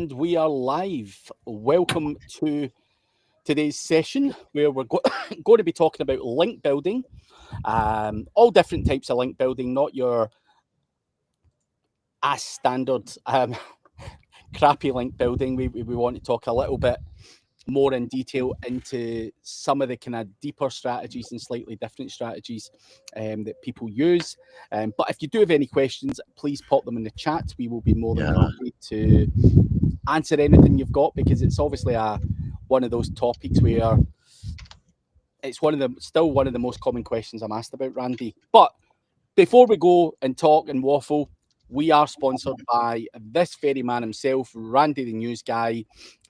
And we are live. Welcome to today's session where we're going to be talking about link building. All different types of link building, not your standard crappy link building. We want to talk a little bit more in detail into some of the kind of deeper strategies and slightly different strategies that people use. But if you do have any questions, please pop them in the chat. We will be more than happy to answer anything you've got, because it's obviously one of those topics where it's still one of the most common questions I'm asked about, Randy. But before we go and talk and waffle, we are sponsored by this very man himself, Randy the News Guy.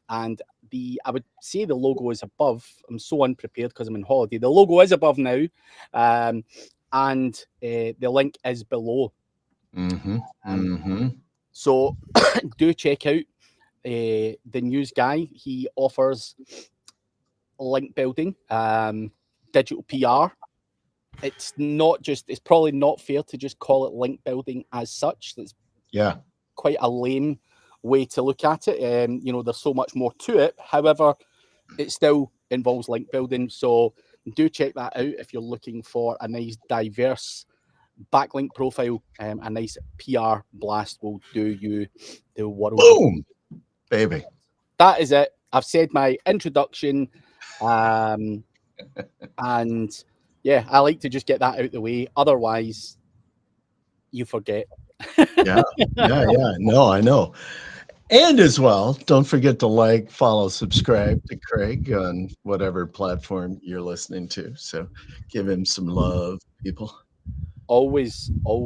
And I would say the logo is above. I'm so unprepared because I'm on holiday. The logo is above now, and the link is below. So do check out the News Guy. He offers link building, digital PR. It's probably not fair to just call it link building as such. That's quite a lame way to look at it. There's so much more to it. However, it still involves link building. So do check that out if you're looking for a nice diverse backlink profile. A nice PR blast will do you the world. Boom, baby. That is it. I've said my introduction. And yeah, I like to just get that out the way. Otherwise, you forget. Yeah. No, I know. And as well, don't forget to like, follow, subscribe to Craig on whatever platform you're listening to. So give him some love, people. Always. All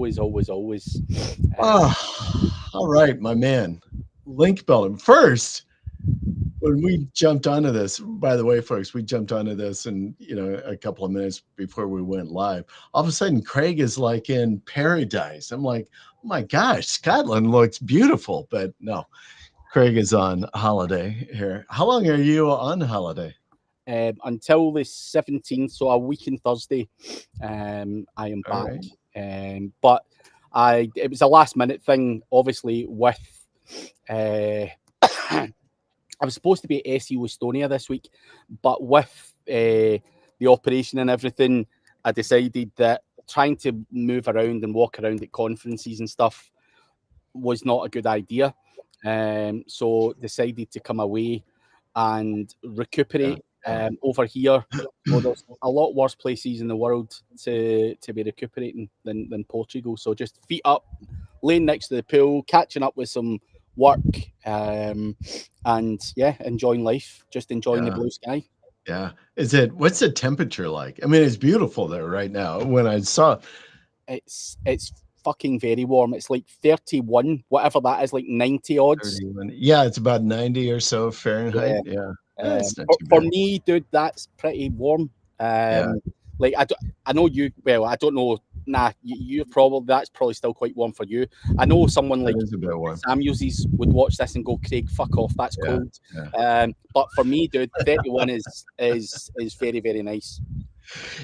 right, my man. Link building. First, when we jumped onto this, by the way, folks, we jumped onto this and, a couple of minutes before we went live, all of a sudden Craig is like in paradise. I'm like, oh my gosh, Scotland looks beautiful. But no, Craig is on holiday here. How long are you on holiday? Until the 17th, so a week on Thursday. I am back. Right. But it was a last minute thing, obviously, with I was supposed to be at SEO Estonia this week, but with the operation and everything, I decided that trying to move around and walk around at conferences and stuff was not a good idea. So decided to come away and recuperate over here. Well, there's a lot worse places in the world to be recuperating than Portugal. So just feet up, laying next to the pool, catching up with some work, and enjoying life, just enjoying the blue sky. Yeah. What's the temperature like? I mean, it's beautiful there right now. When I saw it's fucking very warm. It's like 31, whatever that is, like 90 odds. 31. Yeah, it's about 90 or so Fahrenheit. Yeah. For me, dude, that's pretty warm. Like I know you. Well, I don't know. Nah, you probably that's probably still quite warm for you. I know someone like Samuelses would watch this and go, "Craig, fuck off. That's cold." Yeah. But for me, dude, 31 is very, very nice.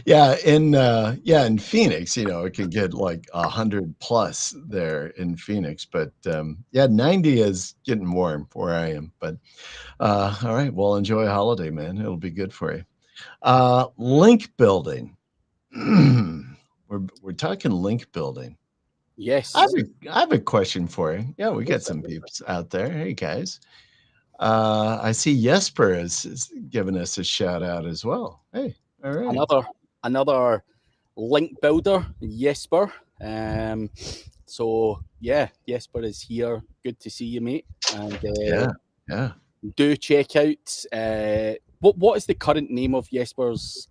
Yeah, in Phoenix, it can get like 100 plus there in Phoenix, but 90 is getting warm where I am. But all right, well, enjoy a holiday, man. It'll be good for you. Link building. We're talking link building. Yes. I have a question for you. Yeah, we got some peeps out there. Hey guys. I see Jesper is giving us a shout out as well. Hey, all right. Another link builder, Jesper. So yeah, Jesper is here. Good to see you, mate. And yeah. Do check out what is the current name of Jesper's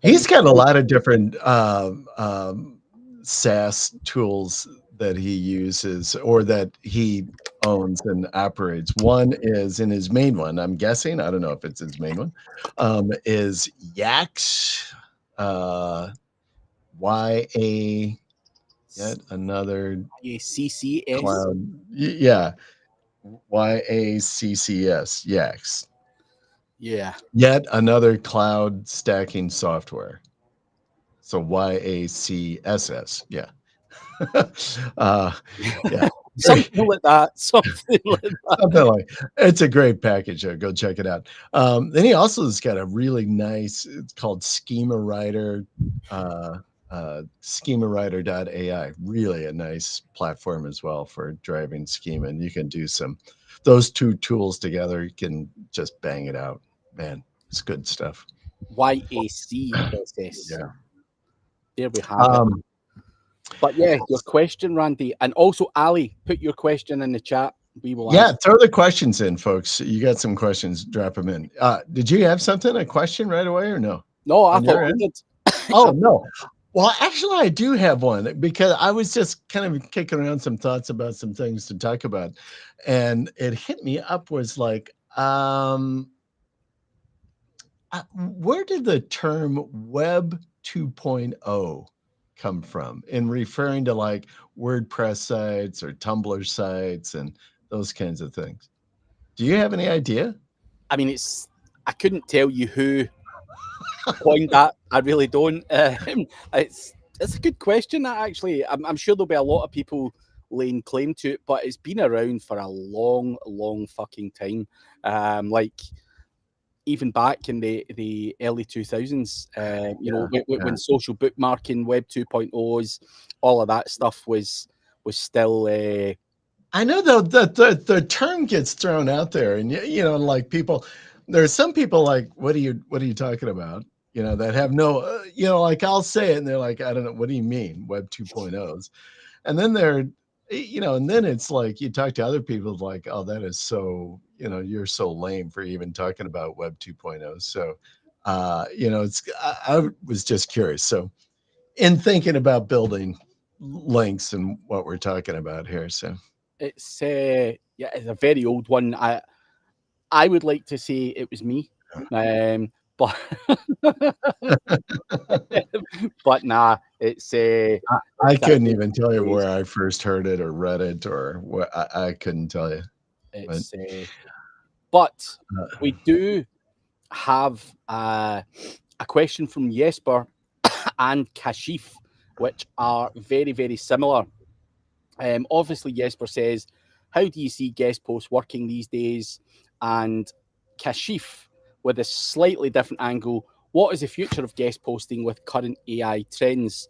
he's got a lot of different SaaS tools that he uses or that he owns and operates. One is in his main one, I'm guessing, I don't know if it's his main one, is Yax, Y-A, yet another CCS. Cloud. Yeah, YACCS, Yax. Yeah. Yet another cloud stacking software. So YACSS. Yeah. Yeah. Something like that. Something like that. Something like it's a great package. Go check it out. Then he also has got a really nice. It's called Schema Writer. Schemawriter.ai. Really a nice platform as well for driving schema, and you can do those two tools together. You can just bang it out, man. It's good stuff. YACSS. Yeah. There we have it. But yeah, your question, Randy, and also Ali, put your question in the chat. We will. Yeah, throw the questions in, folks. You got some questions? Drop them in. Did you have something? A question right away or no? No, I thought I did. Oh no. Well, actually, I do have one because I was just kind of kicking around some thoughts about some things to talk about, and it hit me up was like, where did the term Web 2.0 come from in referring to like WordPress sites or Tumblr sites and those kinds of things? Do you have any idea? I mean, I couldn't tell you who coined that. I really don't. It's a good question. That actually, I'm sure there'll be a lot of people laying claim to it, but it's been around for a long, long fucking time. Like even back in the early 2000s, when social bookmarking, Web 2.0s, all of that stuff was still. I know though that the term gets thrown out there, and like people, there's some people like, what are you talking about? That have no, like I'll say it, and they're like, I don't know, what do you mean Web 2.0s? And then and then it's like you talk to other people like, oh, that is so, you're so lame for even talking about Web 2.0. So, I was just curious. So, in thinking about building links and what we're talking about here, so. It's it's a very old one. I would like to say it was me, but but nah, it's. I couldn't even tell you where I first heard it or read it or what. I couldn't tell you. It's but we do have a question from Jesper and Kashif, which are very, very similar. Obviously, Jesper says, how do you see guest posts working these days? And Kashif, with a slightly different angle, what is the future of guest posting with current AI trends?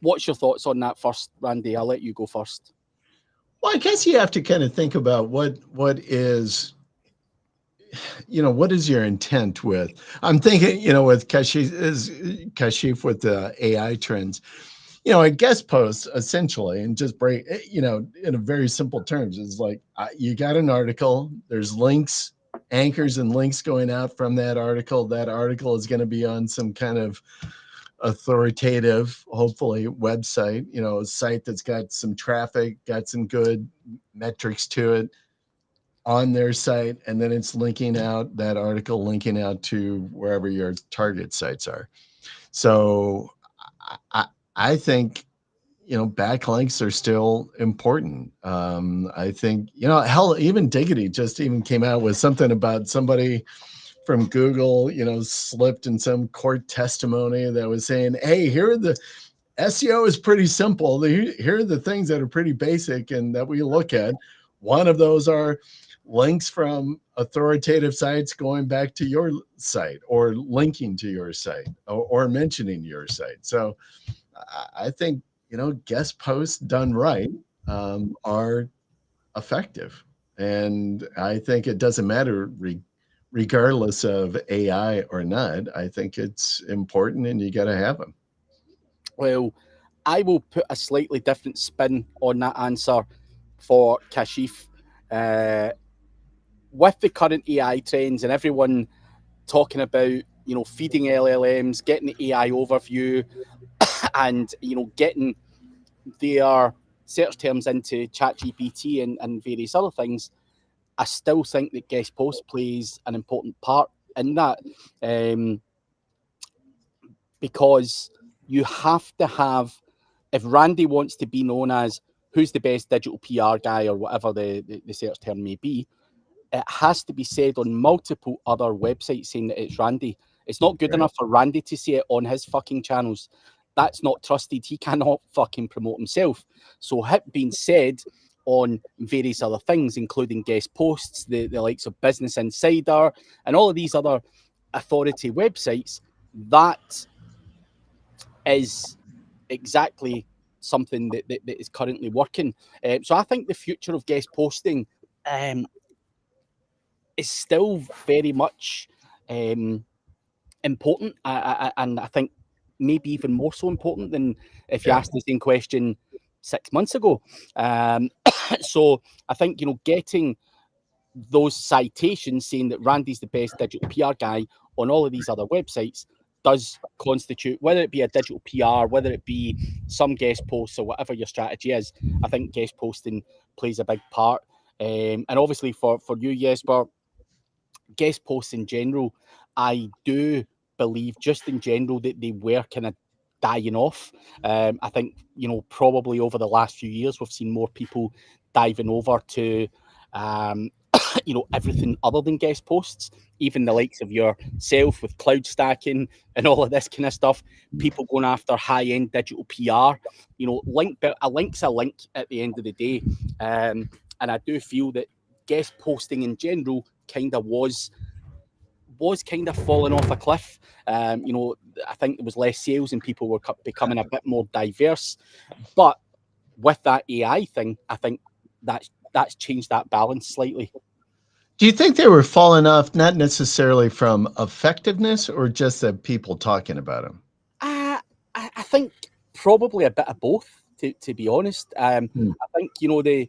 What's your thoughts on that first, Randy? I'll let you go first. Well, I guess you have to kind of think about what is your intent with. I'm thinking, with Kashif with the AI trends. A guest post essentially, and just break, in a very simple terms, is like you got an article, there's links, anchors and links going out from that article. That article is going to be on some kind of authoritative, hopefully, website, a site that's got some traffic, got some good metrics to it on their site. And then it's linking out that article, linking out to wherever your target sites are. So I think, backlinks are still important. I think, hell, even Diggity just even came out with something about somebody from Google, slipped in some court testimony that was saying, hey, here are the SEO is pretty simple. Here are the things that are pretty basic and that we look at. One of those are links from authoritative sites going back to your site or linking to your site or mentioning your site. So I think, guest posts done right are effective. And I think it doesn't matter regardless of AI or not. I think it's important and you got to have them. Well, I will put a slightly different spin on that answer for Kashif. With the current AI trends and everyone talking about, feeding LLMs, getting the AI overview, and getting their search terms into ChatGPT and various other things, I still think that guest post plays an important part in that, because you have to have, if Randy wants to be known as who's the best digital PR guy or whatever the search term may be, it has to be said on multiple other websites saying that it's Randy. It's not good enough for Randy to say it on his fucking channels. that's not trusted. He cannot fucking promote himself. So it being said on various other things, including guest posts, the likes of Business Insider and all of these other authority websites, that is exactly something that is currently working. So I think the future of guest posting is still very much important, and I think maybe even more so important than if you asked the same question 6 months ago. So I think, you know, getting those citations saying that Randy's the best digital PR guy on all of these other websites does constitute, whether it be a digital PR, whether it be some guest posts or whatever your strategy is. I think guest posting plays a big part. And obviously for you, Jesper, guest posts in general, I do believe just in general that they were kind of dying off. I think, you know, probably over the last few years, we've seen more people diving over to, you know, everything other than guest posts, even the likes of yourself with cloud stacking and all of this kind of stuff, people going after high-end digital PR. You know, a link's a link at the end of the day. And I do feel that guest posting in general kind of was kind of falling off a cliff. You know, I think there was less sales and people were becoming a bit more diverse. But with that AI thing, I think that's changed that balance slightly. Do you think they were falling off not necessarily from effectiveness or just that people talking about them? I think probably a bit of both, to be honest. I think, you know, the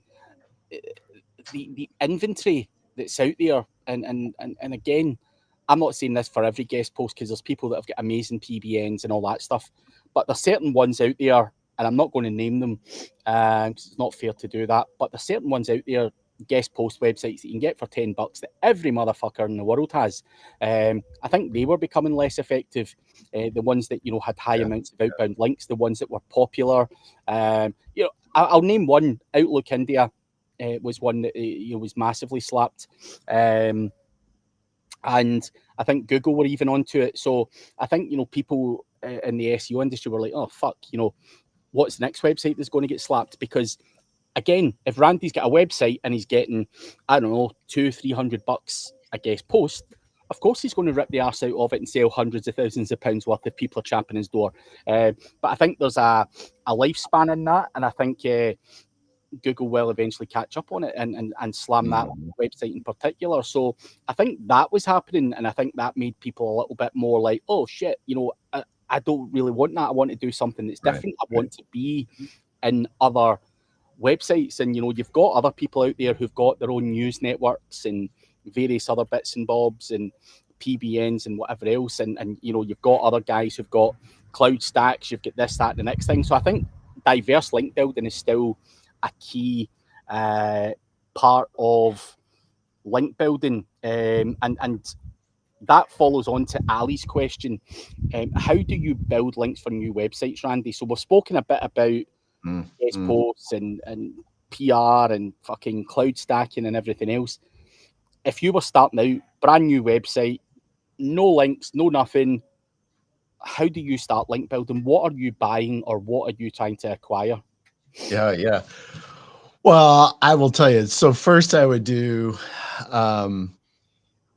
inventory that's out there, and again, I'm not saying this for every guest post because there's people that have got amazing PBNs and all that stuff, but there's certain ones out there, and I'm not going to name them because it's not fair to do that, but there's certain ones out there, guest post websites that you can get for $10 that every motherfucker in the world has. I think they were becoming less effective. The ones that, you know, had high amounts of outbound links, the ones that were popular. You know, I'll name one. Outlook India was one that, you know, was massively slapped. And I think Google were even onto it. So I think, you know, people in the SEO industry were like, oh, fuck, you know, what's the next website that's going to get slapped? Because again, if Randy's got a website and he's getting, I don't know, $200-300 a guest post, of course he's going to rip the arse out of it and sell hundreds of thousands of pounds worth if people are champing his door. But I think there's a lifespan in that, and I think Google will eventually catch up on it and slam that website in particular. So I think that was happening, and I think that made people a little bit more like, oh shit, you know, I don't really want that. I want to do something that's different. I want to be in other websites. And, you know, you've got other people out there who've got their own news networks and various other bits and bobs and PBNs and whatever else. And you know, you've got other guys who've got cloud stacks, you've got this, that, the next thing. So I think diverse link building is still a key part of link building. And that follows on to Ali's question. How do you build links for new websites, Randy? So we've spoken a bit about guest posts and PR and fucking cloud stacking and everything else. If you were starting out, brand new website, no links, no nothing, how do you start link building? What are you buying or what are you trying to acquire? Yeah. Well, I will tell you. So first I would do, and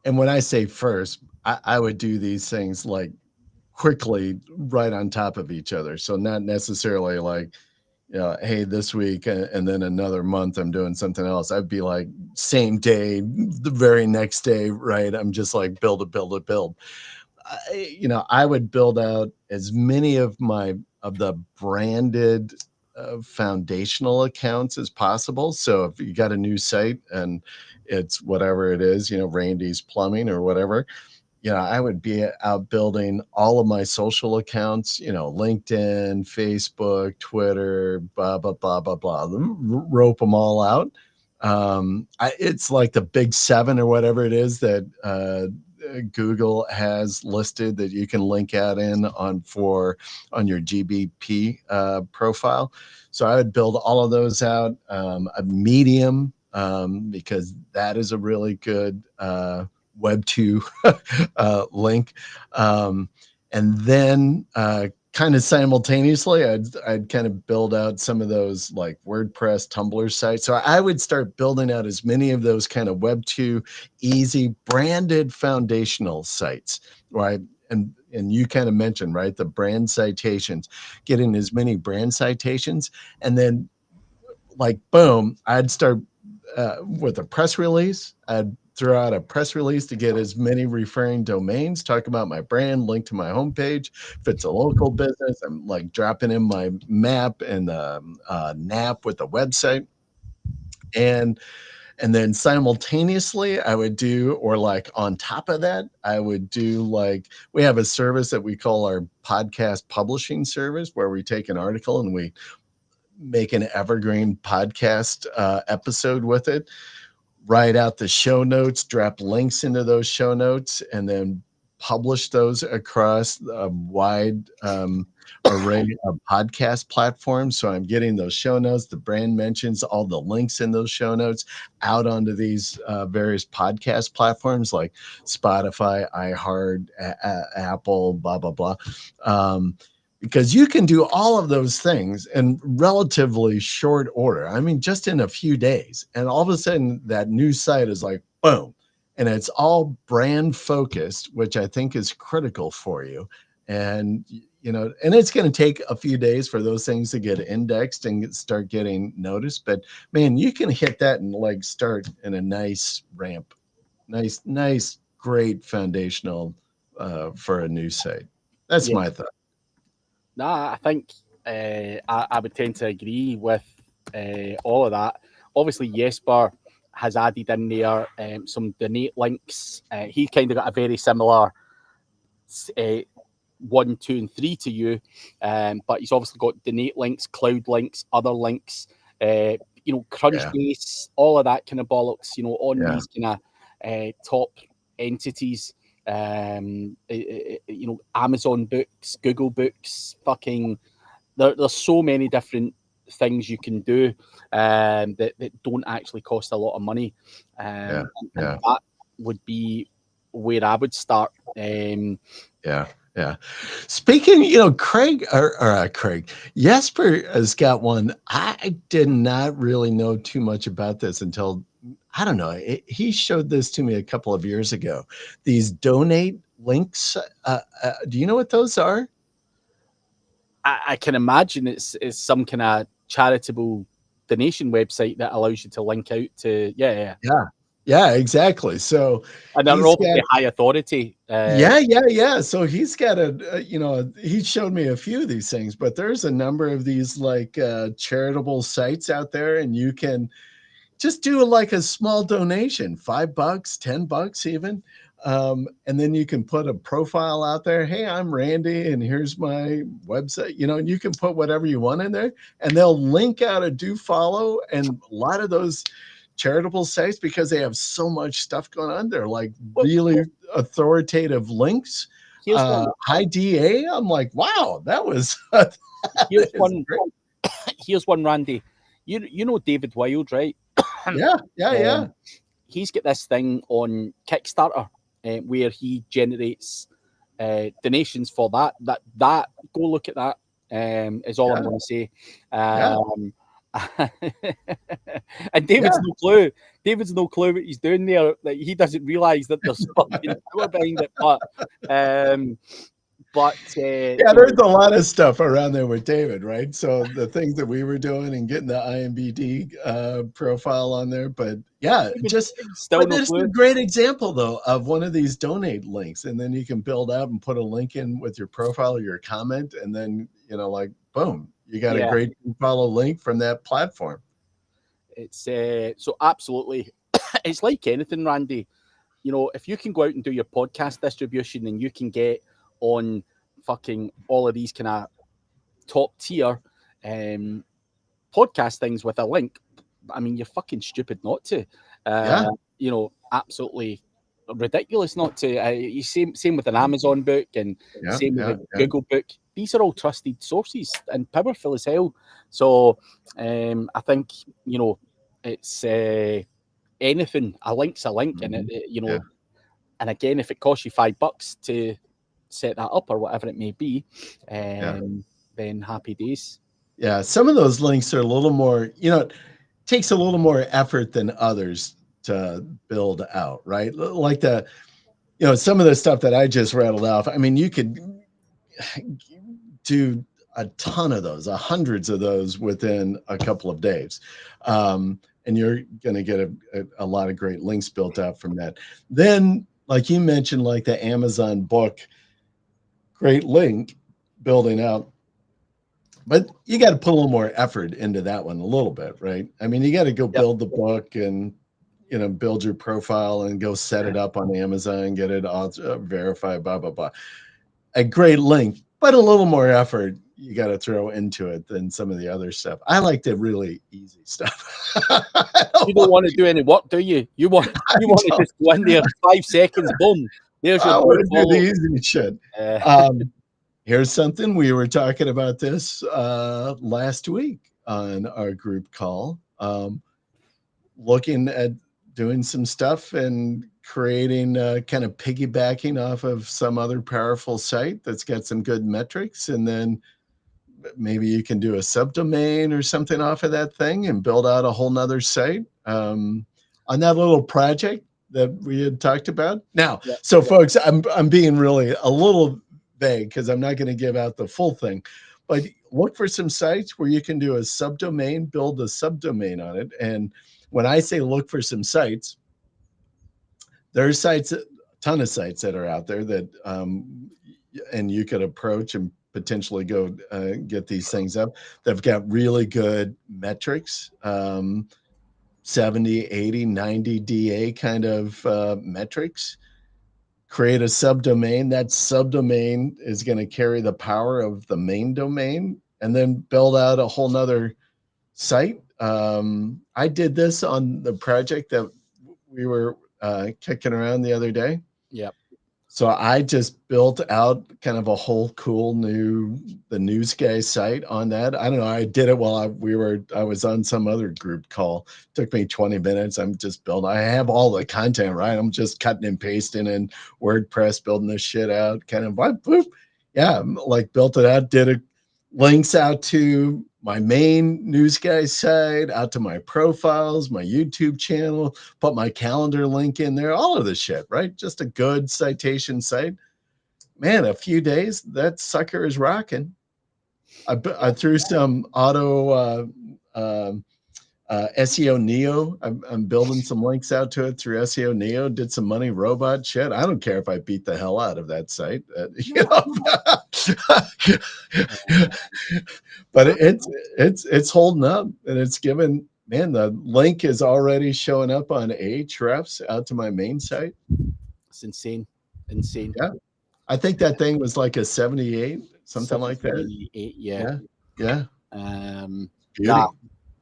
when I say first, I would do these things like quickly right on top of each other. So not necessarily like, you know, hey, this week and then another month I'm doing something else. I'd be like same day, the very next day, right? I'm just like build. You know, I would build out as many of the branded foundational accounts as possible. So if you got a new site and it's whatever it is, you know, Randy's Plumbing or whatever, you know, I would be out building all of my social accounts, you know, LinkedIn, Facebook, Twitter, blah, blah, blah, blah, blah, rope them all out. It's like the big 7 or whatever it is that Google has listed that you can link out on your GBP profile. So I would build all of those out. A Medium, because that is a really good Web 2 link. And then kind of simultaneously, I'd kind of build out some of those like WordPress, Tumblr sites. So I would start building out as many of those kind of Web 2 easy branded foundational sites, right? And you kind of mentioned, right, the brand citations, getting as many brand citations, and then like boom, I'd start with a press release. I'd throw out a press release to get as many referring domains, talk about my brand, link to my homepage. If it's a local business, I'm like dropping in my map and NAP with the website. And then simultaneously I would do, or like on top of that, I would do like, we have a service that we call our podcast publishing service, where we take an article and we make an evergreen podcast episode with it, write out the show notes, drop links into those show notes, and then publish those across a wide array of podcast platforms. So I'm getting those show notes, the brand mentions, all the links in those show notes out onto these various podcast platforms like Spotify, iHeart, Apple, blah, blah, blah. Because you can do all of those things in relatively short order. I mean, just in a few days. And all of a sudden, that new site is like, boom. And it's all brand focused, which I think is critical for you. And, you know, and it's going to take a few days for those things to get indexed and start getting noticed. But man, you can hit that and like start in a nice ramp. Nice, great foundational for a new site. That's my thought. Nah, I think I would tend to agree with all of that. Obviously, Jesper has added in there some donate links. He kind of got a very similar 1, 2, and 3 to you, but he's obviously got donate links, cloud links, other links, you know, Crunchbase, all of that kind of bollocks, you know, on these kind of top entities. You know, Amazon Books, Google Books, fucking there's so many different things you can do that don't actually cost a lot of money. And that would be where I would start. Yeah. Speaking, you know, Craig, Jesper has got one. I did not really know too much about this until, I don't know, he showed this to me a couple of years ago. These donate links. Do you know what those are? I can imagine it's some kind of charitable donation website that allows you to link out to, Yeah, exactly. So, and they're obviously high authority. Yeah. So he's got you know, he showed me a few of these things, but there's a number of these like charitable sites out there, and you can just do like a small donation, $5, $10 even. And then you can put a profile out there. Hey, I'm Randy, and here's my website, you know, and you can put whatever you want in there, and they'll link out a do follow. And a lot of those charitable sites, because they have so much stuff going on, they're like really authoritative links. High DA. I'm like, wow, that was here's one, Randy. You know David Wild, right? Yeah. He's got this thing on Kickstarter where he generates donations for that. Go look at that. Is all I'm going to say. And David's no clue. David's no clue what he's doing there. Like, he doesn't realize that there's fucking power behind it. But there's a lot of stuff around there with David, right? So the things that we were doing and getting the IMBD profile on there, but this is a great example though of one of these donate links, and then you can build out and put a link in with your profile or your comment, and then, you know, like boom, you got a great follow link from that platform. It's so absolutely, it's like anything, Randy. You know, if you can go out and do your podcast distribution and you can get on fucking all of these kind of top tier podcast things with a link, I mean, you're fucking stupid not to. You know, absolutely ridiculous not to. Same with an Amazon book, and same with a Google book. These are all trusted sources and powerful as hell. So I think, you know, it's anything. A link's a link, and you know, and again, if it costs you $5 to set that up or whatever it may be, then happy days. Yeah, some of those links are a little more, it takes a little more effort than others to build out, right? Like some of the stuff that I just rattled off. I mean, you could do a ton of those, hundreds of those within a couple of days. And you're going to get a lot of great links built out from that. Then, like you mentioned, like the Amazon book, great link building out. But you got to put a little more effort into that one a little bit, right? I mean, you got to go build the book and, build your profile and go set it up on Amazon, get it all verified, blah, blah, blah. A great link, but a little more effort you got to throw into it than some of the other stuff. I like the really easy stuff. You don't want to do any work, do you? You want to just go in there, 5 seconds, boom. There's your I want to do the easy shit. Here's something. We were talking about this last week on our group call, looking at doing some stuff and creating kind of piggybacking off of some other powerful site that's got some good metrics. And then maybe you can do a subdomain or something off of that thing and build out a whole nother site on that little project that we had talked about. Now, folks, I'm being really a little vague because I'm not going to give out the full thing, but look for some sites where you can do a subdomain, build a subdomain on it. And when I say look for some sites, there's sites, a ton of sites that are out there that, and you could approach and potentially go get these things up. They've got really good metrics, 70, 80, 90 DA kind of metrics. Create a subdomain. That subdomain is going to carry the power of the main domain, and then build out a whole nother site. I did this on the project that we were kicking around the other day. Yep. So I just built out kind of a whole cool the News Guy site on that. I don't know. I did it while I was on some other group call. It took me 20 minutes. I'm just building. I have all the content, right? I'm just cutting and pasting in WordPress, building this shit out, kind of boop. Yeah, like built it out, links out to my main News Guy site, out to my profiles, my YouTube channel, put my calendar link in there, all of this shit, right? Just a good citation site. Man, a few days, that sucker is rocking. I threw some auto SEO Neo. I'm building some links out to it through SEO Neo. Did some Money Robot shit. I don't care if I beat the hell out of that site. But it's holding up, and it's given. Man, the link is already showing up on Ahrefs out to my main site. It's insane. Yeah, I think that thing was like a 78, something like that. 78, yeah. Beauty.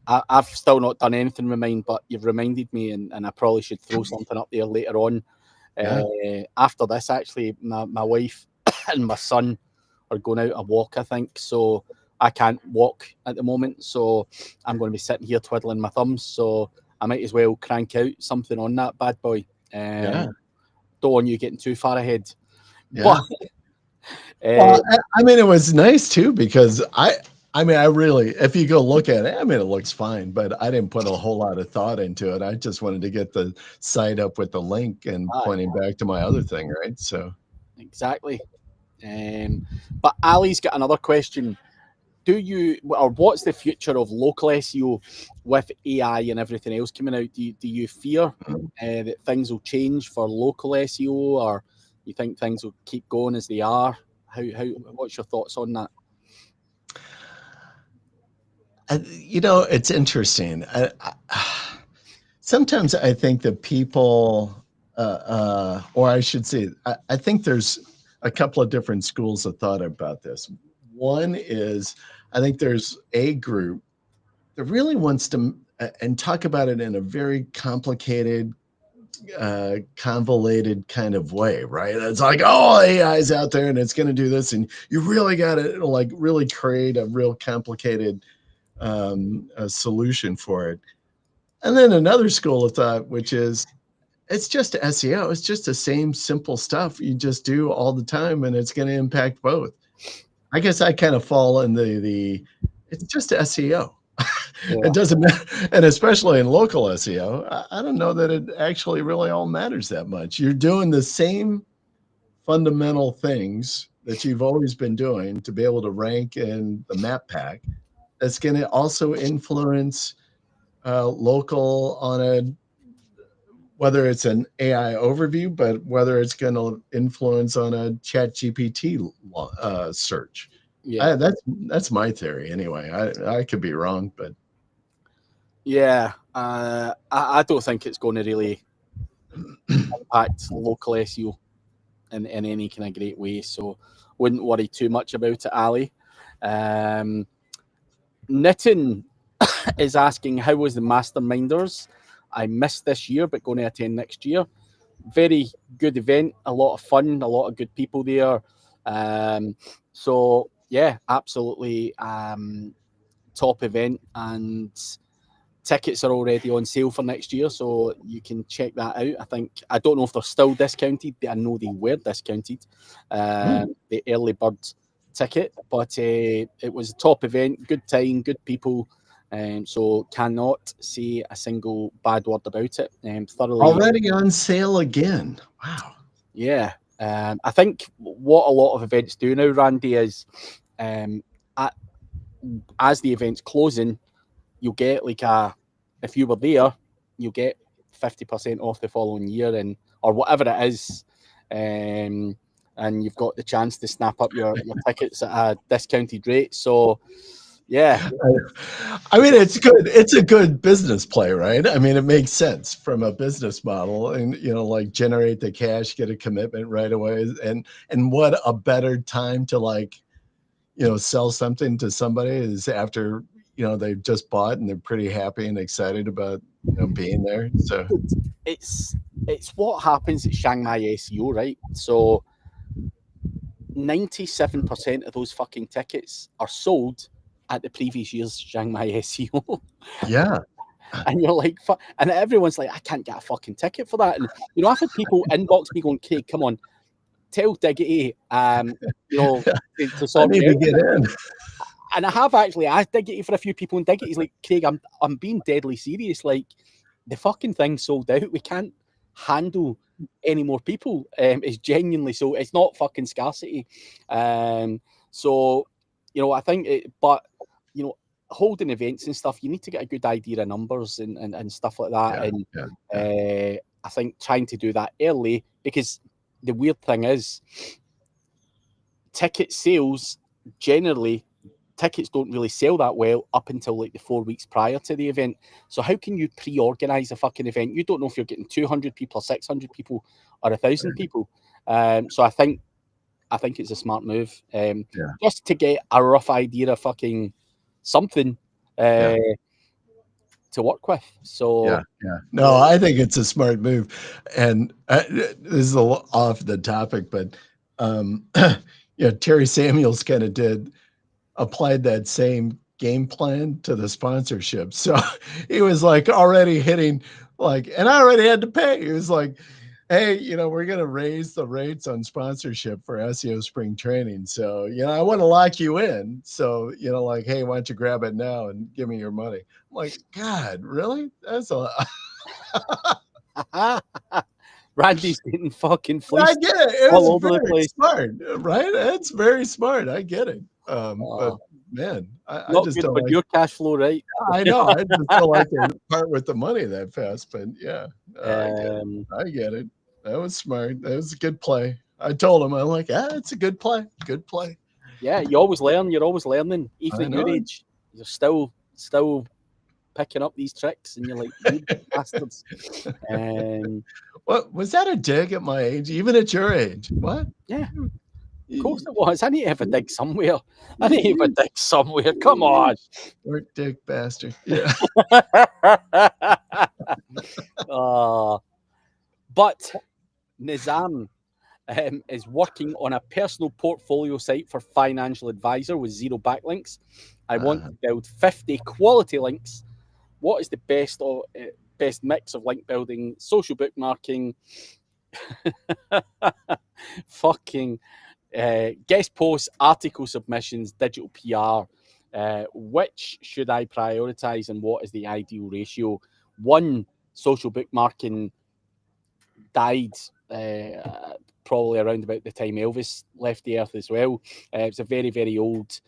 I've still not done anything with mine, but you've reminded me, and I probably should throw something up there later on. After this, actually, my wife and my son are going out a walk, I think. So I can't walk at the moment. So I'm going to be sitting here twiddling my thumbs. So I might as well crank out something on that bad boy. Don't want you getting too far ahead. Yeah. Well, I mean, it was nice too, because I really, if you go look at it, I mean, it looks fine, but I didn't put a whole lot of thought into it. I just wanted to get the site up with the link and pointing back to my other thing, right? So exactly. But Ali's got another question. What's the future of local SEO with AI and everything else coming out? Do you fear that things will change for local SEO, or you think things will keep going as they are? What's your thoughts on that? It's interesting. Sometimes I think that people, or I should say, I think there's a couple of different schools of thought about this. One is, I think there's a group that really wants to and talk about it in a very complicated, convoluted kind of way, right? It's like, oh, AI is out there and it's going to do this, and you really got to like really create a real complicated a solution for it. And then another school of thought, which is, it's just SEO. It's just the same simple stuff you just do all the time, and it's going to impact both. I guess I kind of fall in the it's just SEO. Yeah. It doesn't matter, and especially in local SEO, I don't know that it actually really all matters that much. You're doing the same fundamental things that you've always been doing to be able to rank in the map pack. That's going to also influence local on a, whether it's an AI overview, but whether it's going to influence on a chat GPT search. Yeah. That's my theory anyway. I could be wrong, but Yeah. I don't think it's going to really impact local SEO in any kind of great way. So wouldn't worry too much about it, Ali. Nitin is asking, how was the Masterminders? I missed this year, but going to attend next year. Very good event, a lot of fun, a lot of good people there. So yeah, absolutely top event, and tickets are already on sale for next year, so you can check that out. I don't know if they're still discounted. I know they were discounted, the early bird ticket, but it was a top event, good time, good people. So cannot say a single bad word about it. Thoroughly already on sale again. Wow. Yeah. I think what a lot of events do now, Randy, is as the event's closing, you'll get like if you were there, you'll get 50% off the following year, and or whatever it is. And you've got the chance to snap up your tickets at a discounted rate. So yeah. I mean, it's good. It's a good business play, right? I mean, it makes sense from a business model, and like generate the cash, get a commitment right away, and what a better time to sell something to somebody is after they've just bought and they're pretty happy and excited about being there. So it's what happens at Shanghai SEO, right? So 97% of those fucking tickets are sold at the previous year's Shanghai SEO. yeah. And you're like, and everyone's like, I can't get a fucking ticket for that. And I've had people inbox me going, Craig, come on, tell Diggity, to sort I need me to out. get in. And I have actually asked Diggity for a few people, and Diggity's like, Craig, I'm being deadly serious. Like, the fucking thing sold out. We can't handle any more people. It's genuinely so. It's not fucking scarcity. So, I think but holding events and stuff, you need to get a good idea of numbers and stuff like that. I think trying to do that early, because the weird thing is, ticket sales generally, tickets don't really sell that well up until like the 4 weeks prior to the event. So how can you pre-organize a fucking event? You don't know if you're getting 200 people or 600 people or 1,000 people. So I think it's a smart move, just to get a rough idea of fucking something to work with. So no, I think it's a smart move, and this is off the topic, but Terry Samuels kind of applied that same game plan to the sponsorship. So he was like already hitting and I already had to pay. He was like, hey, we're going to raise the rates on sponsorship for SEO spring training. So, I want to lock you in. So, hey, why don't you grab it now and give me your money? I'm like, God, really? That's a Randy's getting fucking fleeced. I get it. It all was over the very place. smart, right? It's very smart. I get it. But man, I just don't like your cash flow, right? I know. I just don't like to part with the money that fast. But yeah, I get it. That was smart. That was a good play. I told him, I'm like, it's a good play. Good play. Yeah, you always learn. You're always learning. Even at your age, you're still picking up these tricks, and you're like, you bastards. What was that a dig at my age? Even at your age? What? Yeah. Of course it was. I need to have a dig somewhere. Come on. Short dick bastard. Yeah. But Nizam is working on a personal portfolio site for financial advisor with 0 backlinks. I want to build 50 quality links what is the best mix of link building, social bookmarking, fucking guest posts, article submissions, digital PR? Which should I prioritize, and what is the ideal ratio? One, social bookmarking died probably around about the time Elvis left the earth as well. It's a very, very old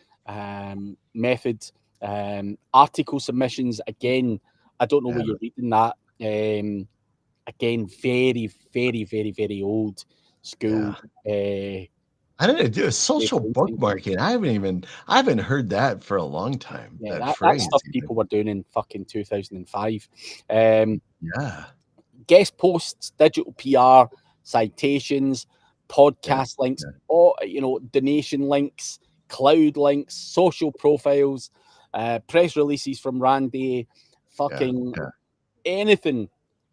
method. Article submissions, again, I don't know where you're reading that. Again, very, very, very, very old school. I don't know, do social bookmarking. I haven't heard that for a long time. Yeah, that that's phrase. stuff people were doing in fucking 2005. Yeah. Guest posts, digital PR, citations, podcast links, or donation links, cloud links, social profiles, press releases from Randy, fucking anything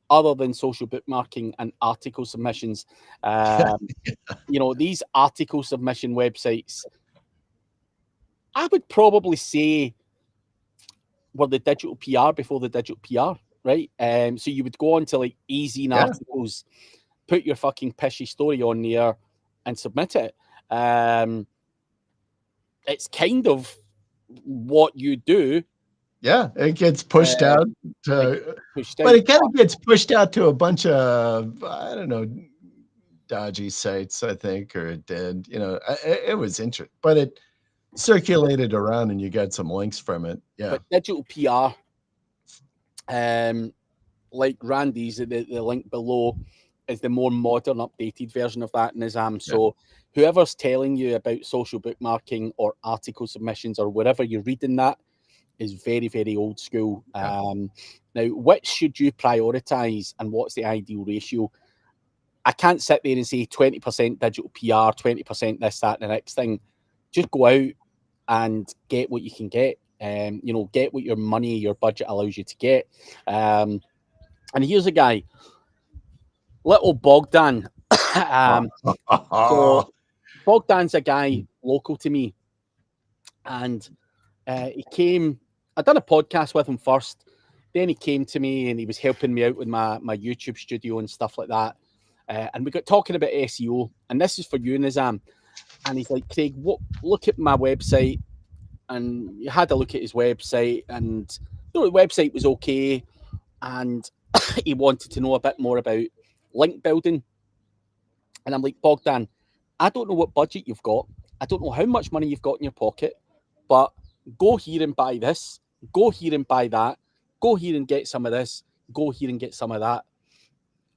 other than social bookmarking and article submissions. These article submission websites, I would probably say, were the digital PR before the digital PR, right? So you would go on to like easy articles, put your fucking pishy story on there and submit it. It's kind of what you do. Yeah, it gets pushed out to, but it kind of gets pushed out to a bunch of, I don't know, dodgy sites, I think, or it did. It was interesting, but it circulated around and you got some links from it. Yeah. But digital PR, like Randy's, the link below, is the more modern, updated version of that, Nizam. So whoever's telling you about social bookmarking or article submissions or wherever you're reading that is very, very old school. Now, which should you prioritize and what's the ideal ratio? I can't sit there and say 20% digital PR, 20% this, that, and the next thing. Just go out and get what you can get. Get what your money, your budget allows you to get. And here's a guy, little Bogdan. So Bogdan's a guy local to me, and he came. I done a podcast with him first. Then he came to me and he was helping me out with my YouTube studio and stuff like that. And we got talking about SEO, and this is for you, Nizam. And he's like, Craig, look at my website. And you had a look at his website, and the website was okay. And he wanted to know a bit more about link building. And I'm like, Bogdan, I don't know what budget you've got. I don't know how much money you've got in your pocket, but go here and buy this. Go here and buy that. Go here and get some of this. Go here and get some of that.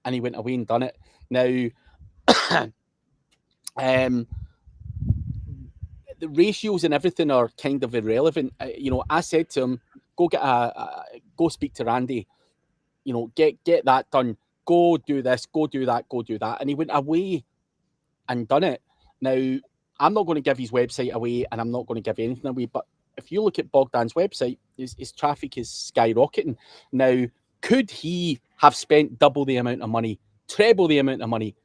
And he went away and done it. Now, the ratios and everything are kind of irrelevant. I said to him, go speak to Randy. Get that done. Go do this. Go do that. Go do that. And he went away and done it. Now, I'm not going to give his website away, and I'm not going to give anything away. But if you look at Bogdan's website, his traffic is skyrocketing. Now, could he have spent double the amount of money, treble the amount of money,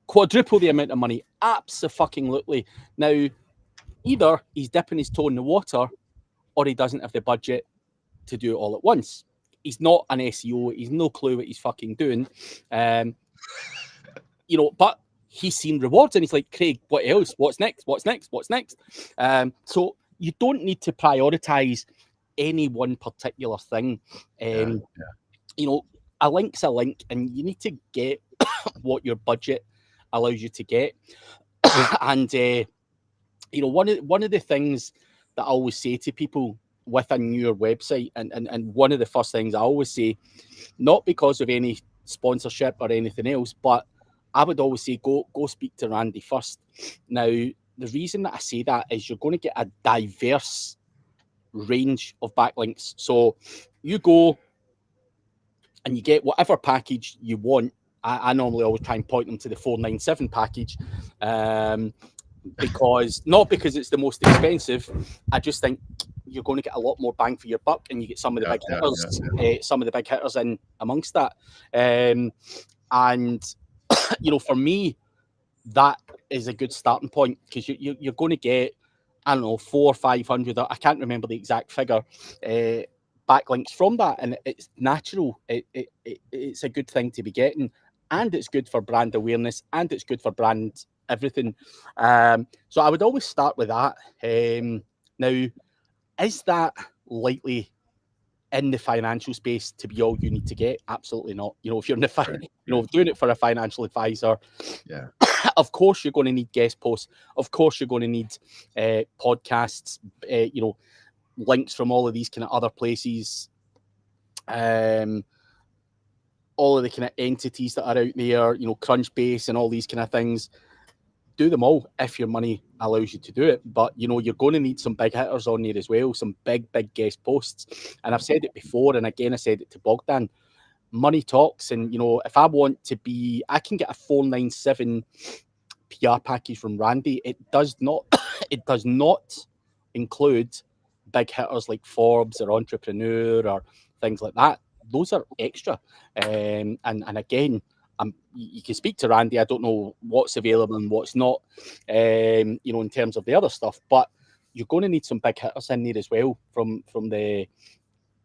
quadruple the amount of money? Absolutely. Now, either he's dipping his toe in the water, or he doesn't have the budget to do it all at once. He's not an SEO. He's no clue what he's fucking doing. But he's seen rewards, and he's like, Craig, what else? What's next? What's next? What's next? So you don't need to prioritize any one particular thing. A link's a link, and you need to get what your budget allows you to get. And one of the things that I always say to people with a newer website, and one of the first things I always say, not because of any sponsorship or anything else, but I would always say go speak to Randy first. Now, the reason that I say that is you're going to get a diverse range of backlinks. So you go and you get whatever package you want. I normally always try and point them to the 497 package, because it's the most expensive. I just think you're going to get a lot more bang for your buck, and you get some of the big hitters, some of the big hitters in amongst that. And for me, that is a good starting point, because you're going to get, I don't know, 400 or 500. I can't remember the exact figure, backlinks from that, and it's natural. It's a good thing to be getting, and it's good for brand awareness, and it's good for brand everything. So I would always start with that. Now, is that likely in the financial space to be all you need to get? Absolutely not. You know, if you're in the doing it for a financial advisor, yeah, of course you're going to need guest posts. Of course you're going to need podcasts. Links from all of these kind of other places. All of the kind of entities that are out there, Crunchbase and all these kind of things. Do them all if your money allows you to do it. But, you're going to need some big hitters on there as well, some big guest posts. And I've said it before, and again, I said it to Bogdan. Money talks. And, if I want to be, I can get a 497 PR package from Randy. It does not include big hitters like Forbes or Entrepreneur or things like that. Those are extra. And again, you can speak to Randy. I don't know what's available and what's not, in terms of the other stuff, but you're going to need some big hitters in there as well from the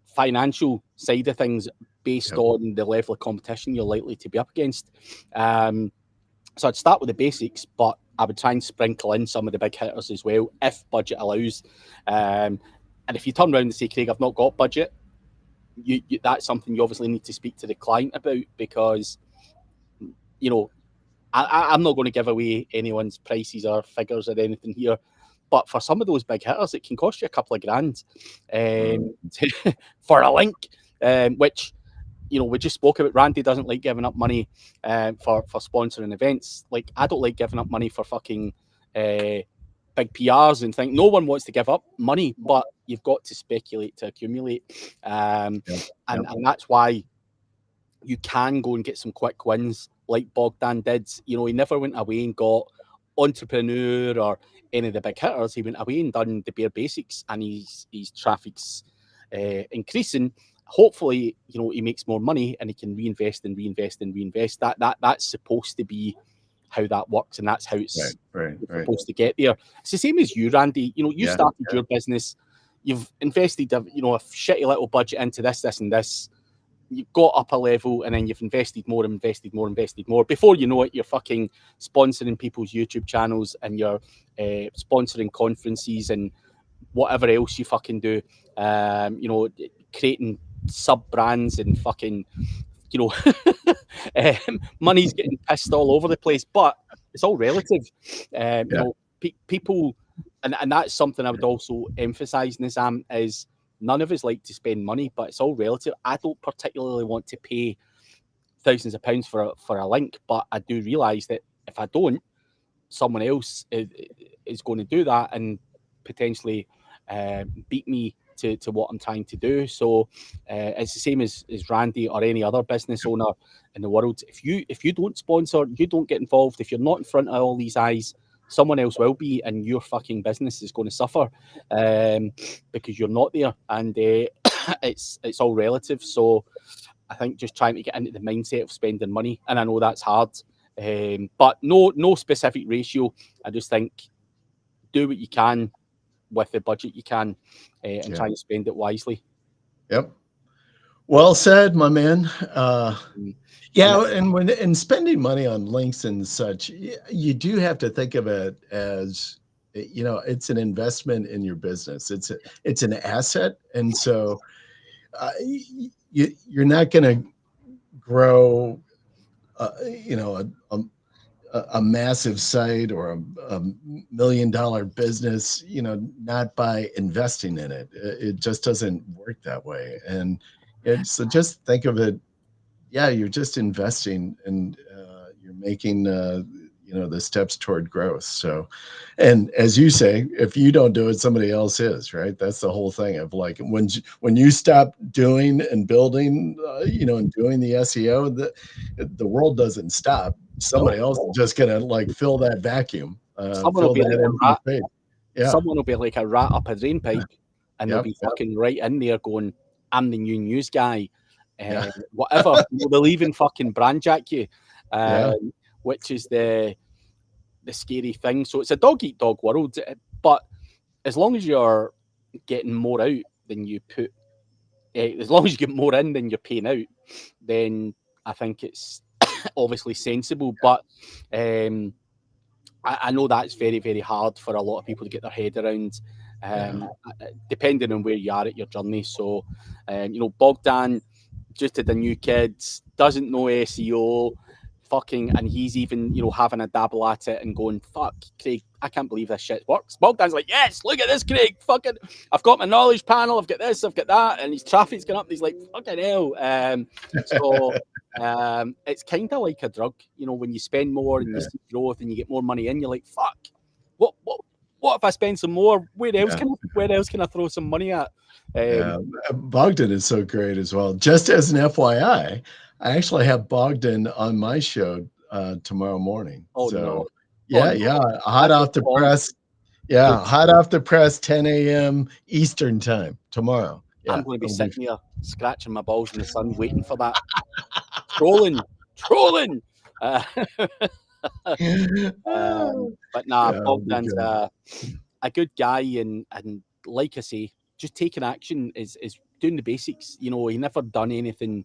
financial side of things based on the level of competition you're likely to be up against. So I'd start with the basics, but I would try and sprinkle in some of the big hitters as well, if budget allows. And if you turn around and say, Craig, I've not got budget, you that's something you obviously need to speak to the client about, because, I'm not going to give away anyone's prices or figures or anything here. But for some of those big hitters, it can cost you a couple of grand for a link, which, we just spoke about. Randy doesn't like giving up money for sponsoring events. Like, I don't like giving up money for fucking big PRs and things. No one wants to give up money, but you've got to speculate to accumulate. And that's why you can go and get some quick wins like Bogdan did. He never went away and got Entrepreneur or any of the big hitters. He went away and done the bare basics, and his traffic's increasing. Hopefully, he makes more money and he can reinvest. That's supposed to be how that works, and that's how it's supposed to get there. It's the same as you, Randy. You started your business. You've invested a shitty little budget into this and this. You've got up a level, and then you've invested more. Before you know it, you're fucking sponsoring people's YouTube channels, and you're sponsoring conferences and whatever else you fucking do. Creating sub brands and fucking, money's getting pissed all over the place. But it's all relative. People, and that's something I would also emphasize, Nizam, is none of us like to spend money, but it's all relative. I don't particularly want to pay thousands of pounds for a link, but I do realise that if I don't, someone else is going to do that and potentially beat me to what I'm trying to do. So it's the same as Randy or any other business owner in the world. If you don't sponsor, you don't get involved, if you're not in front of all these eyes, someone else will be, and your fucking business is going to suffer because you're not there. And it's all relative. So I think just trying to get into the mindset of spending money, and I know that's hard, but no specific ratio. I just think do what you can with the budget you can, and try to spend it wisely. Yep. Well said, my man. And spending money on links and such, you do have to think of it as, it's an investment in your business. It's an asset, and so you're not going to grow, a massive site or a $1 million business, not by investing in it. It just doesn't work that way. And so just think of it. Yeah, you're just investing, and you're making, the steps toward growth. So, and as you say, if you don't do it, somebody else is, right? That's the whole thing of like, when you stop doing and building, and doing the SEO, the world doesn't stop. Somebody else is just going to like fill that vacuum, fill that empty space. Yeah. Someone will be like a rat up a drain pipe, and they'll be fucking right in there going, I'm the new news guy. Whatever. They'll even fucking brand jack you, which is the scary thing. So it's a dog eat dog world, but as long as you're getting more out than you put as long as you get more in than you're paying out, then I think it's obviously sensible. But I know that's very, very hard for a lot of people to get their head around, depending on where you are at your journey. So, Bogdan, just to the new kids, doesn't know SEO, and he's even, having a dabble at it and going, fuck, Craig, I can't believe this shit works. Bogdan's like, yes, look at this, Craig, I've got my knowledge panel, I've got this, I've got that, and his traffic's going up, and he's like, fucking hell. It's kind of like a drug, when you spend more and you see growth and you get more money in, you're like, fuck, what if I spend some more? Where else can I throw some money at? Bogdan is so great as well. Just as an FYI, I actually have Bogdan on my show tomorrow morning. Oh, so, no. Yeah. Hot off the press. Yeah, hot off the press, 10 a.m. Eastern time tomorrow. Yeah, I'm going to be sitting here scratching my balls in the sun, waiting for that. Trolling. But Bogdan's a good guy, and like I say, just taking action is doing the basics. He never done anything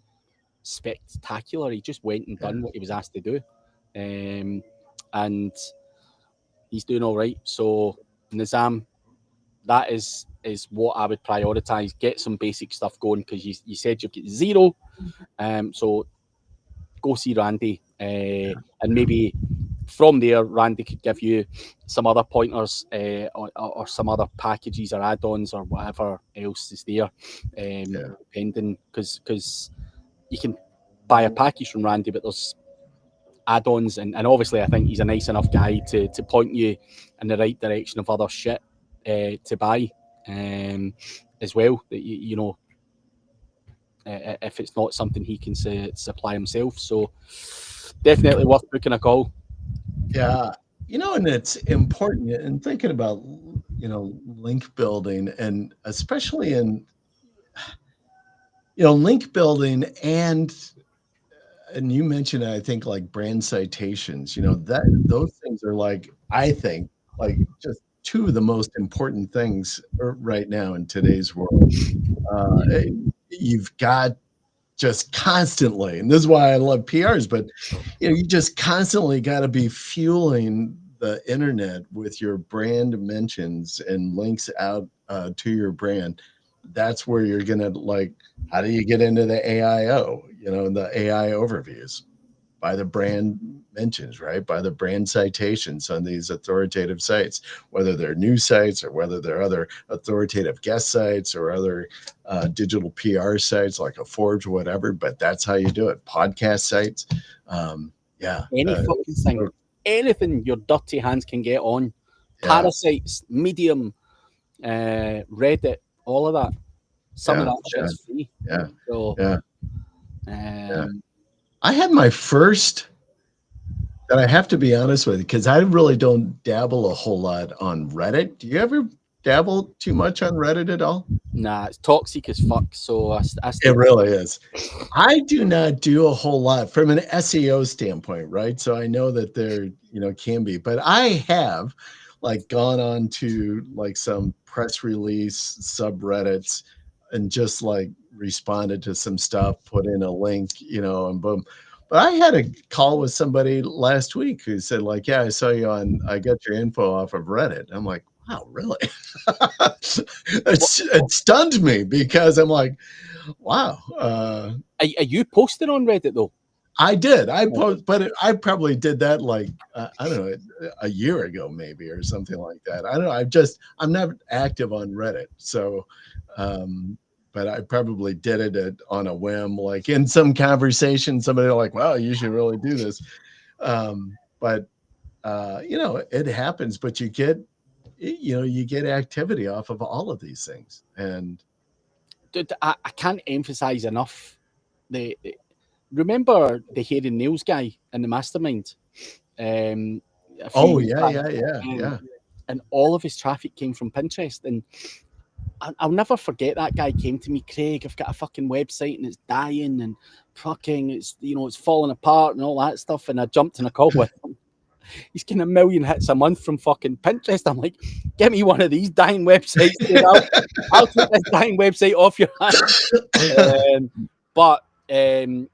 spectacular. He just went and done what he was asked to do, and he's doing all right. So Nizam, that is what I would prioritize. Get some basic stuff going, because you said you've got 0. So go see Randy, and maybe from there, Randy could give you some other pointers, or some other packages or add-ons or whatever else is there, depending, because you can buy a package from Randy, but there's add-ons, and obviously I think he's a nice enough guy to point you in the right direction of other shit to buy, as well, that if it's not something he can supply himself. So definitely worth booking a call. Yeah, and it's important in thinking about link building, and especially in link building, and you mentioned, I think, like brand citations. Those things are, like, I think, like, just two of the most important things right now in today's world. You've got just constantly, and this is why I love PRs, but you just constantly got to be fueling the internet with your brand mentions and links out to your brand. That's where you're gonna, like, how do you get into the AIO, the AI overviews? By the brand mentions, right? By the brand citations on these authoritative sites, whether they're news sites or whether they're other authoritative guest sites or other digital PR sites like a Forbes or whatever. But that's how you do it. Podcast sites. Any fucking thing. Anything your dirty hands can get on. Parasites, Medium, Reddit, all of that. Some of that shit's free. I had my first, that I have to be honest with you, because I really don't dabble a whole lot on Reddit. Do you ever dabble too much on Reddit at all? Nah, it's toxic as fuck. So it really is. I do not do a whole lot from an SEO standpoint, right? So I know that there, can be, but I have, like, gone on to, like, some press release subreddits and just, like, responded to some stuff, put in a link, and boom. But I had a call with somebody last week who said, like, yeah, I saw you I got your info off of Reddit. I'm like, wow, really? It stunned me, because I'm like, wow. Are you posting on Reddit though? I did. But I probably did that, like, I don't know, a year ago maybe, or something like that. I don't know. I'm not active on Reddit. So, but I probably did it on a whim, like in some conversation, somebody like, wow, you should really do this. But it happens, but you get activity off of all of these things. And dude, I can't emphasize enough remember the hair and nails guy in the mastermind? Yeah. And all of his traffic came from Pinterest. And I'll never forget that guy came to me, Craig, I've got a fucking website and it's dying and fucking, it's falling apart and all that stuff. And I jumped in a call with him. he's getting 1 million hits a month from fucking Pinterest. I'm like, get me one of these dying websites, dude. I'll take this dying website off your hands. But you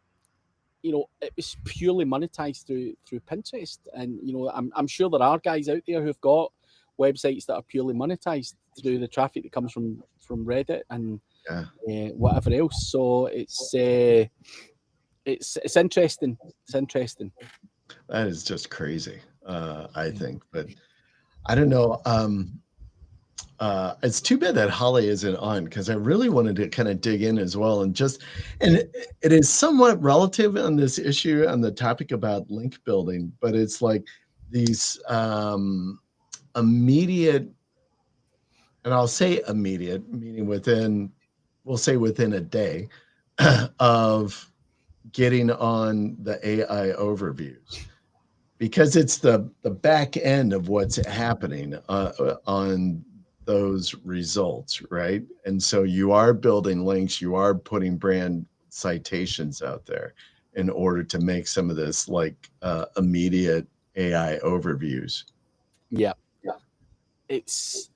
know, it was purely monetized through Pinterest, and you know, I'm sure there are guys out there who've got websites that are purely monetized through the traffic that comes from Reddit and whatever else. So it's interesting. It's interesting. That is just crazy, I think. But I don't know. It's too bad that Holly isn't on, because I really wanted to kind of dig in as well, and it is somewhat relative on this issue, on the topic about link building, but it's like these immediate, and I'll say immediate, meaning we'll say within a day of getting on the AI overviews, because it's the back end of what's happening on those results, right? And so you are building links, you are putting brand citations out there in order to make some of this like immediate AI overviews. Yeah. It's,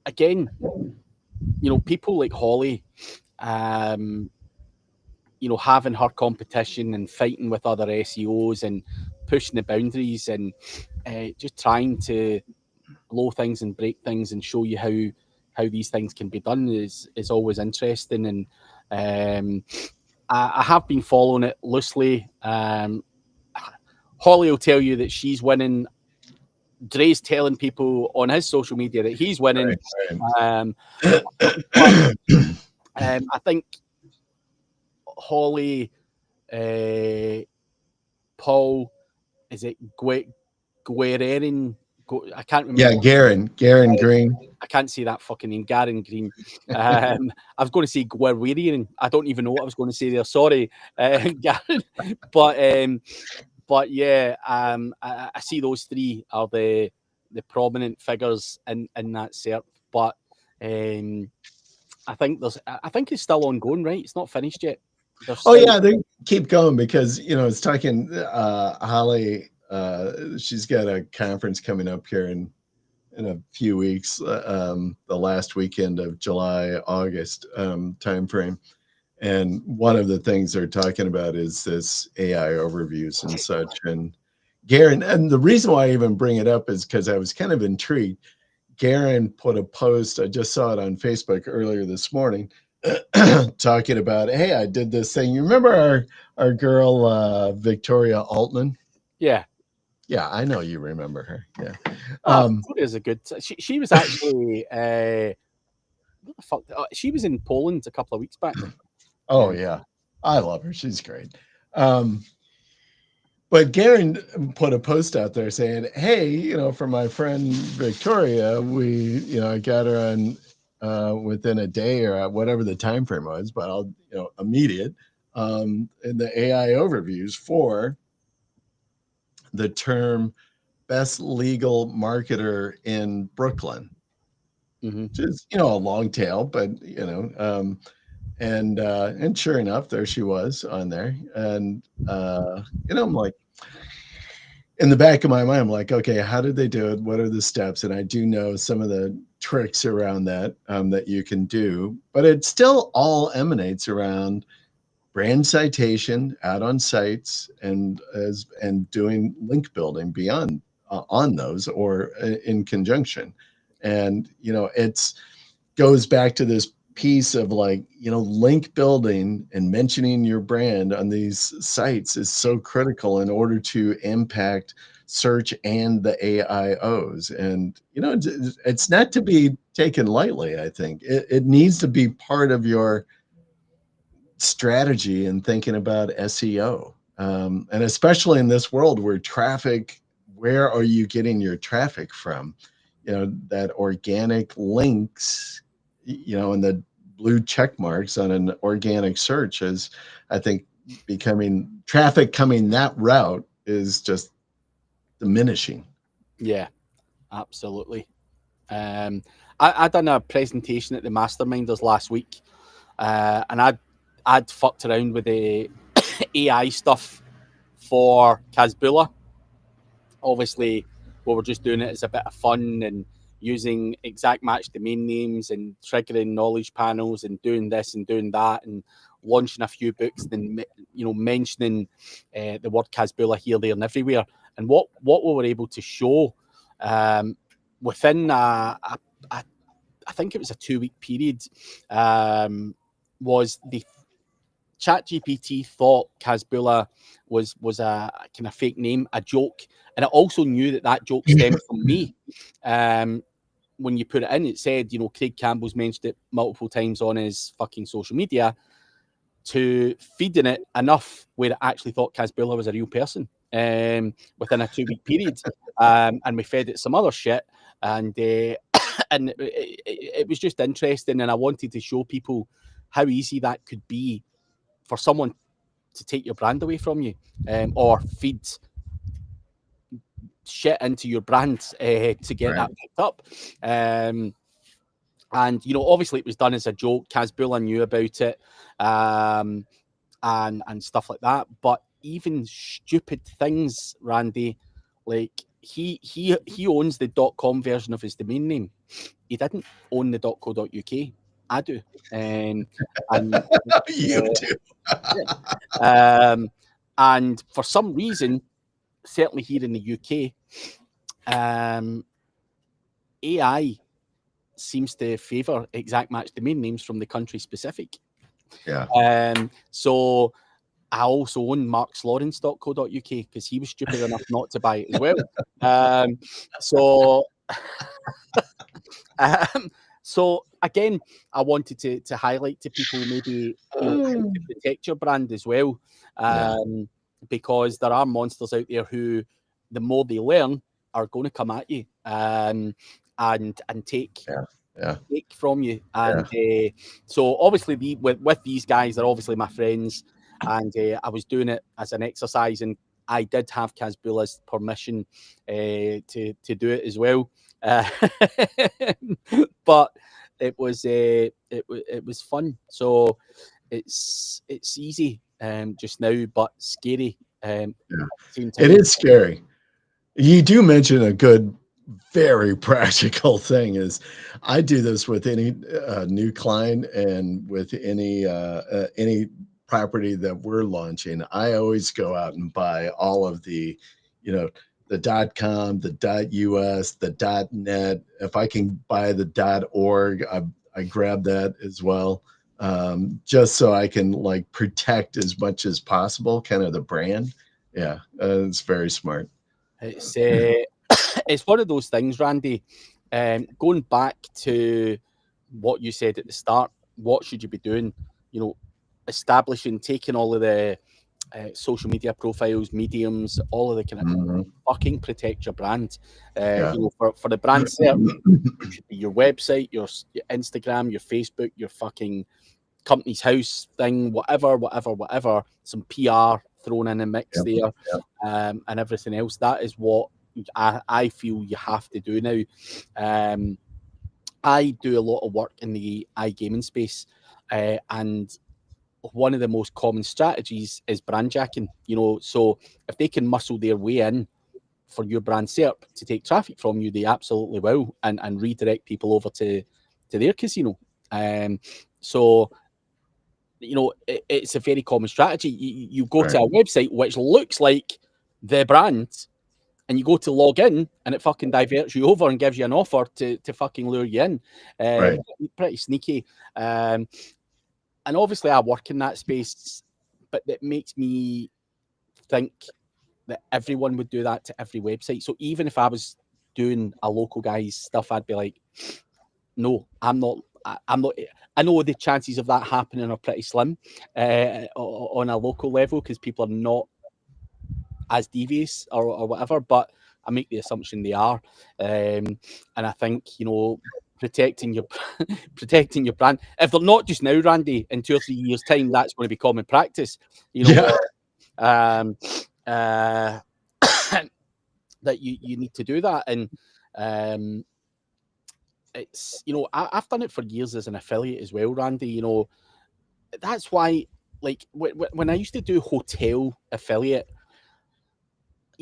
again, you know, people like Holly, you know, having her competition and fighting with other SEOs and pushing the boundaries and just trying to blow things and break things and show you how these things can be done is always interesting. And I have been following it loosely. Holly will tell you that she's winning. Dre's telling people on his social media that he's winning. Right. But, I think Holly, Paul, is it Guerin? I can't remember. Yeah, Garen Green. I can't say that fucking name, Garen Green. I was going to say Guerrerian. I don't even know what I was going to say there. Sorry, Garen. But yeah, I see those three are the prominent figures in that cert. But I think it's still ongoing, right? It's not finished yet. Yeah, they keep going, because you know, it's talking Holly. She's got a conference coming up here in a few weeks, the last weekend of July, August timeframe. And one of the things they're talking about is this AI overviews and such. And Garen, and the reason why I even bring it up is because I was kind of intrigued. Garen put a post, I just saw it on Facebook earlier this morning, talking about, hey, I did this thing. You remember our girl, Victoria Altman? Yeah. Yeah, I know you remember her. Yeah. Victoria's a good. She was actually what the fuck? She was in Poland a couple of weeks back. Oh yeah, I love her. She's great. But Garen put a post out there saying, hey, you know, for my friend Victoria, I got her on within a day or whatever the time frame was, but immediate in the AI overviews for the term best legal marketer in Brooklyn, which is, a long tail, but and sure enough, there she was on there. And I'm like, in the back of my mind, I'm like, okay, how did they do it? What are the steps? And I do know some of the tricks around that that you can do, but it still all emanates around brand citation out on sites and doing link building beyond on those or in conjunction. And it's goes back to this piece of like, link building and mentioning your brand on these sites is so critical in order to impact search and the AIOs. And it's not to be taken lightly. I think it needs to be part of your strategy and thinking about SEO, and especially in this world where where are you getting your traffic from? That organic links, and the blue check marks on an organic search is, I think, traffic coming that route is just diminishing. Yeah, absolutely. I done a presentation at the Masterminders last week, and I'd fucked around with the AI stuff for Kazbula, obviously we were just doing it as a bit of fun and using exact match domain names and triggering knowledge panels and doing this and doing that and launching a few books and mentioning the word Casbula here, there, and everywhere. And what we were able to show within I think it was a 2-week period, was the ChatGPT thought Casbula was a kind of fake name, a joke, and it also knew that joke stemmed from me. When you put it in, it said, Craig Campbell's mentioned it multiple times on his fucking social media, to feeding it enough where it actually thought Casbula was a real person within a 2-week period. And we fed it some other shit, and and it was just interesting, and I wanted to show people how easy that could be for someone to take your brand away from you, or feed shit into your brand to get that picked up. And obviously it was done as a joke. Casbula knew about it, and stuff like that. But even stupid things, Randy, like he owns the .com version of his domain name. He didn't own the .co.uk. I do. And You do. And for some reason, certainly here in the UK, AI seems to favour exact match domain names from the country specific. Yeah. So I also own markslawrence.co.uk because he was stupid enough not to buy it as well. So again, I wanted to highlight to people maybe how to protect your brand as well, because there are monsters out there who, the more they learn, are going to come at you and take from you. And so obviously with these guys, they're obviously my friends, and I was doing it as an exercise, and I did have Casbula's permission to do it as well. But it was fun. So it's easy just now, but scary. It is scary. You do mention a good, very practical thing is I do this with any new client and with any property that we're launching. I always go out and buy all of the, the .com, the .us, the .net. If I can buy the .org, I grab that as well, just so I can protect as much as possible, kind of the brand. Yeah, it's very smart. It's one of those things, Randy. Going back to what you said at the start, what should you be doing? Establishing, taking all of the social media profiles, mediums, all of the kind of fucking protect your brand. For the brand search, it should be your website, your Instagram, your Facebook, your fucking company's house thing, whatever. Some PR thrown in a mix there, and everything else. That is what I feel you have to do now. I do a lot of work in the iGaming space, and one of the most common strategies is brand jacking. So if they can muscle their way in for your brand SERP to take traffic from you, they absolutely will, and redirect people over to their casino. So it's a very common strategy. You go to a website which looks like the brand, and you go to log in, and it fucking diverts you over and gives you an offer to fucking lure you in. Pretty sneaky. And obviously I work in that space, but it makes me think that everyone would do that to every website. So even if I was doing a local guy's stuff, I'd be like, no, I'm not. I know the chances of that happening are pretty slim on a local level, because people are not as devious or whatever, but I make the assumption they are. And I think, protecting your brand, if they're not just now, Randy, in 2 or 3 years' time, that's going to be common practice. That you need to do that. And it's, I've done it for years as an affiliate as well, Randy. That's why, like, when I used to do hotel affiliate,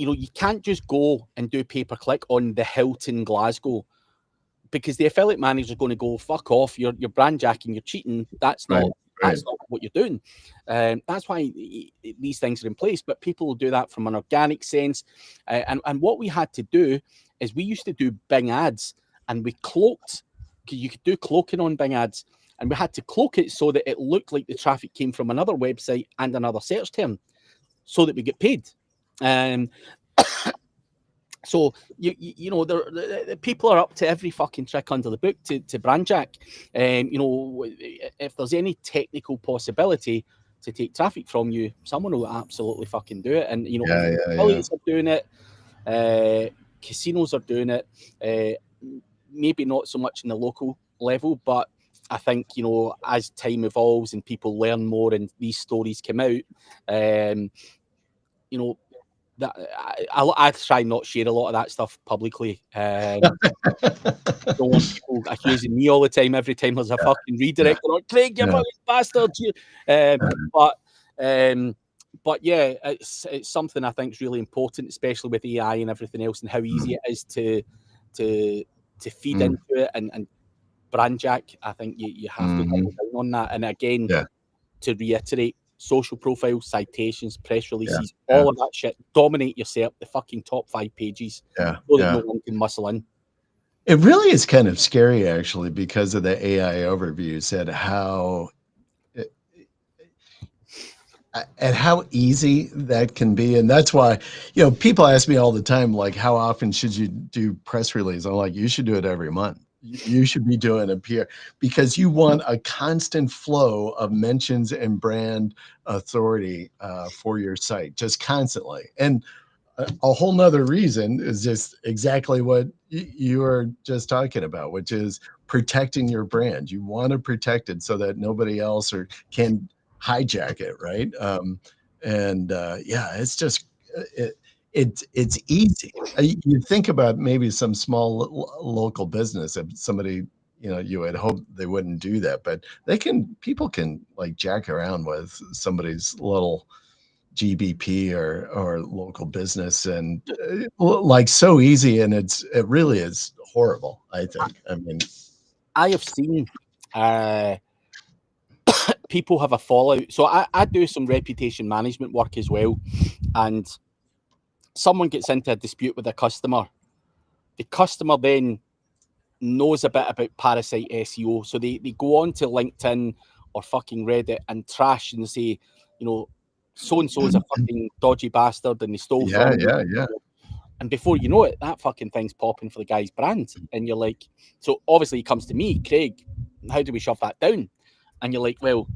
you can't just go and do pay-per-click on the Hilton Glasgow, because the affiliate manager is going to go, fuck off, you're brand jacking, you're cheating. That's not what you're doing. That's why these things are in place. But people will do that from an organic sense. And what we had to do is we used to do Bing ads, and we cloaked, because you could do cloaking on Bing ads, and we had to cloak it so that it looked like the traffic came from another website and another search term, so that we get paid. So the people are up to every fucking trick under the book to brand jack. If there's any technical possibility to take traffic from you, someone will absolutely fucking do it. And affiliates are doing it, casinos are doing it. Maybe not so much in the local level, but I think as time evolves and people learn more and these stories come out, that I try not share a lot of that stuff publicly. Don't want people accusing me all the time every time there's a fucking redirect. Like, Craig, you fucking bastard. But yeah, it's something I think is really important, especially with AI and everything else, and how easy it is to feed into it and brand jack. I think you have to double down on that. And again, to reiterate, social profiles, citations, press releases, all of that shit, dominate yourself, the fucking top 5 pages, so that no one can muscle in. It really is kind of scary, actually, because of the AI overviews and how easy that can be. And that's why, people ask me all the time, like, how often should you do press release? I'm like, you should do it every month. You should be doing a PR, because you want a constant flow of mentions and brand authority for your site, just constantly. And a whole nother reason is just exactly what you were just talking about, which is protecting your brand. You want to protect it so that nobody else can hijack it, right? It's just it's easy. You think about maybe some small local business, if somebody, you would hope they wouldn't do that, but people can like jack around with somebody's little GBP or local business, and like so easy, and it really is horrible, I think. I mean, I have seen people have a fallout. So I do some reputation management work as well, and someone gets into a dispute with a customer. The customer then knows a bit about parasite SEO, so they go on to LinkedIn or fucking Reddit and trash and say, so and so is a fucking dodgy bastard and they stole from you. And before you know it, that fucking thing's popping for the guy's brand. And you're like, so obviously he comes to me, Craig, how do we shove that down? And you're like, well,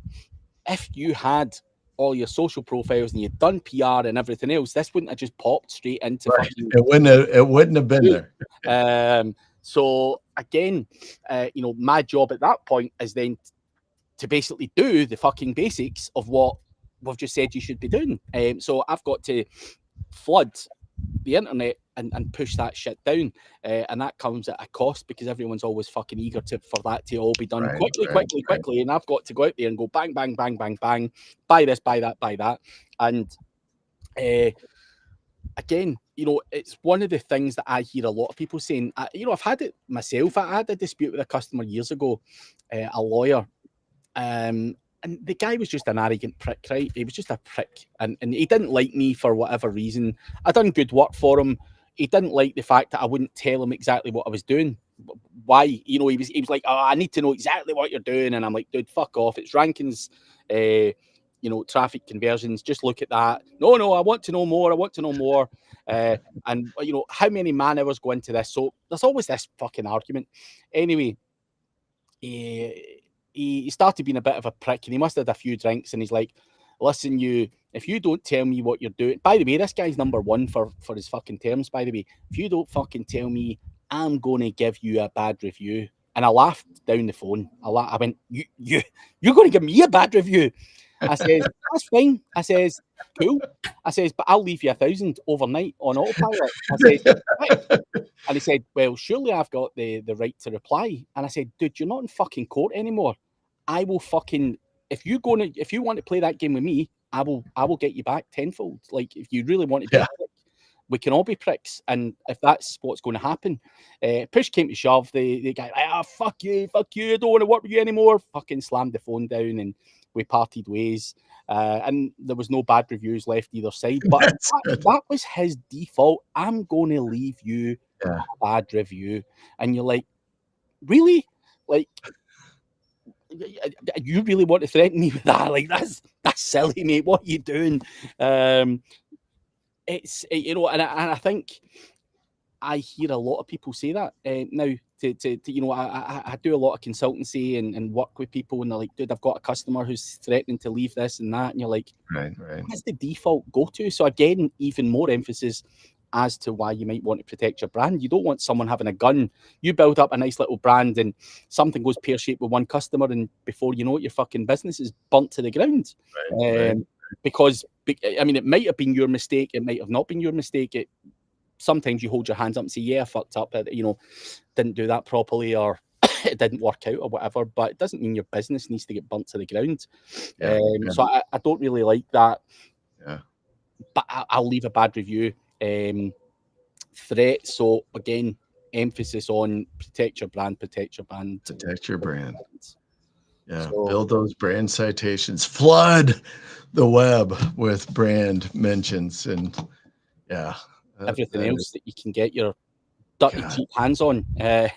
if you had all your social profiles and you'd done PR and everything else, this wouldn't have just popped straight into fucking. It wouldn't have been there. So again, my job at that point is then to basically do the fucking basics of what we've just said you should be doing. So I've got to flood the internet and push that shit down, and that comes at a cost, because everyone's always fucking eager for that to all be done quickly, and I've got to go out there and go bang, bang, bang, bang, bang, buy this, buy that, and again, it's one of the things that I hear a lot of people saying. I've had it myself. I had a dispute with a customer years ago, a lawyer, and the guy was just an arrogant prick, right? He was just a prick, and he didn't like me for whatever reason. I done good work for him. He didn't like the fact that I wouldn't tell him exactly what I was doing. Why? He was like, oh, I need to know exactly what you're doing, and I'm like, dude, fuck off. It's rankings, traffic conversions. Just look at that. No, I want to know more. And how many man hours go into this? So there's always this fucking argument. Anyway, he started being a bit of a prick, and he must have had a few drinks, and he's like, listen, if you don't tell me what you're doing, by the way, this guy's number one for his fucking terms, by the way, if you don't fucking tell me, I'm going to give you a bad review. And I laughed down the phone. I went, you're going to give me a bad review? I says, that's fine. I says, cool. I says, but I'll leave you 1,000 overnight on autopilot. I says, right. And he said, well, surely I've got the right to reply. And I said, dude, you're not in fucking court anymore. I will fucking, if you want to play that game with me, I will get you back tenfold. Like, if you really want to be a prick. we can all be pricks, and if that's what's going to happen, push came to shove, the guy, fuck you, I don't want to work with you anymore, fucking slammed the phone down, and we parted ways. And there was no bad reviews left either side, but that was his default. I'm going to leave you a bad review, and you're like, really? Like, you really want to threaten me with that? Like, that's silly, mate. What are you doing? It's, you know, and I think I hear a lot of people say that now. To you know, I do a lot of consultancy and work with people, and they're like, dude, I've got a customer who's threatening to leave this and that, and you're like, right. That's the default go-to. So again, even more emphasis as to why you might want to protect your brand. You don't want someone having a gun. You build up a nice little brand and something goes pear-shaped with one customer, and before you know it, your fucking business is burnt to the ground. Right. Because, I mean, it might have been your mistake. It might have not been your mistake. Sometimes you hold your hands up and say, yeah, I fucked up. You know, didn't do that properly, or it didn't work out or whatever. But it doesn't mean your business needs to get burnt to the ground. So I don't really like that. Yeah. But I'll leave a bad review. Threat. So again, emphasis on protect your brand. Protect your brand. Yeah. So, build those brand citations. Flood the web with brand mentions, and everything else that you can get your dirty cheap hands on. Yes.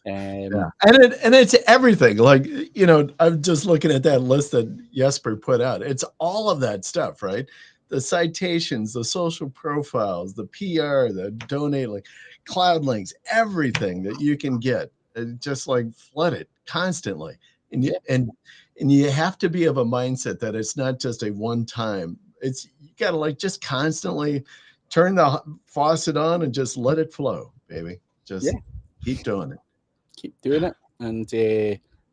And it's everything. Like, you know, I'm just looking at that list that Jesper put out. It's all of that stuff, right? The citations, the social profiles, the PR, the donate link, cloud links, everything that you can get, and just like flood it constantly. And you have to be of a mindset that it's not just a one time. It's, you gotta like just constantly turn the faucet on and just let it flow, baby. Just keep doing it. Keep doing it. And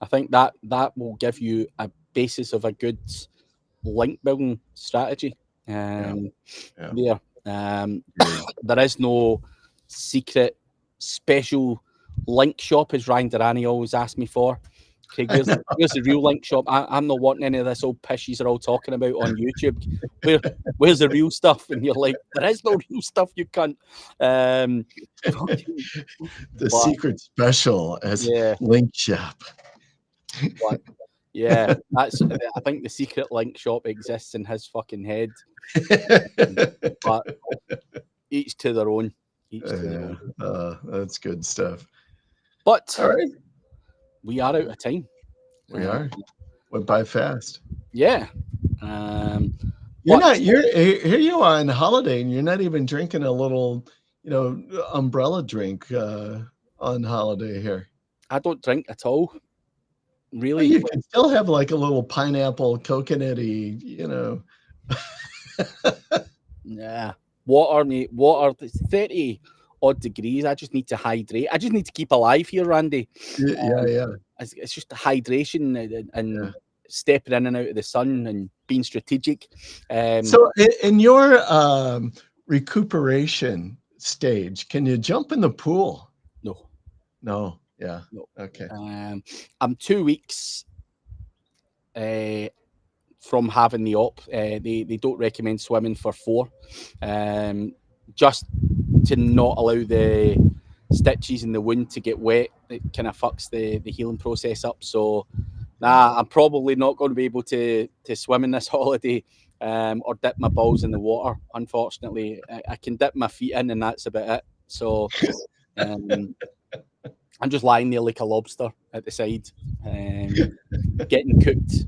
I think that will give you a basis of a good link building strategy. There is no secret special link shop, as Ryan Durrani always asked me for. Craig, where's the real link shop? I'm not wanting any of this old pish you're all talking about on YouTube. Where's the real stuff? And you're like, there is no real stuff, you cunt. The secret special as link shop. But, yeah, that's. I think the secret link shop exists in his fucking head. But each to their own. That's good stuff. But all right, we are out of time. We are. Went by fast. Yeah. You're here you are on holiday, and you're not even drinking a little, you know, umbrella drink on holiday here. I don't drink at all. Really? Well, you can still have like a little pineapple coconutty, you know. Yeah. Water, 30 odd degrees. I just need to hydrate. I just need to keep alive here, Randy. It's just hydration and stepping in and out of the sun and being strategic. So in your recuperation stage, can you jump in the pool? No. Yeah. No. Okay. I'm 2 weeks from having the op. They don't recommend swimming for 4, just to not allow the stitches in the wound to get wet. It kind of fucks the healing process up. So, I'm probably not going to be able to swim in this holiday, or dip my balls in the water. Unfortunately, I can dip my feet in, and that's about it. So, I'm just lying there like a lobster at the side, getting cooked.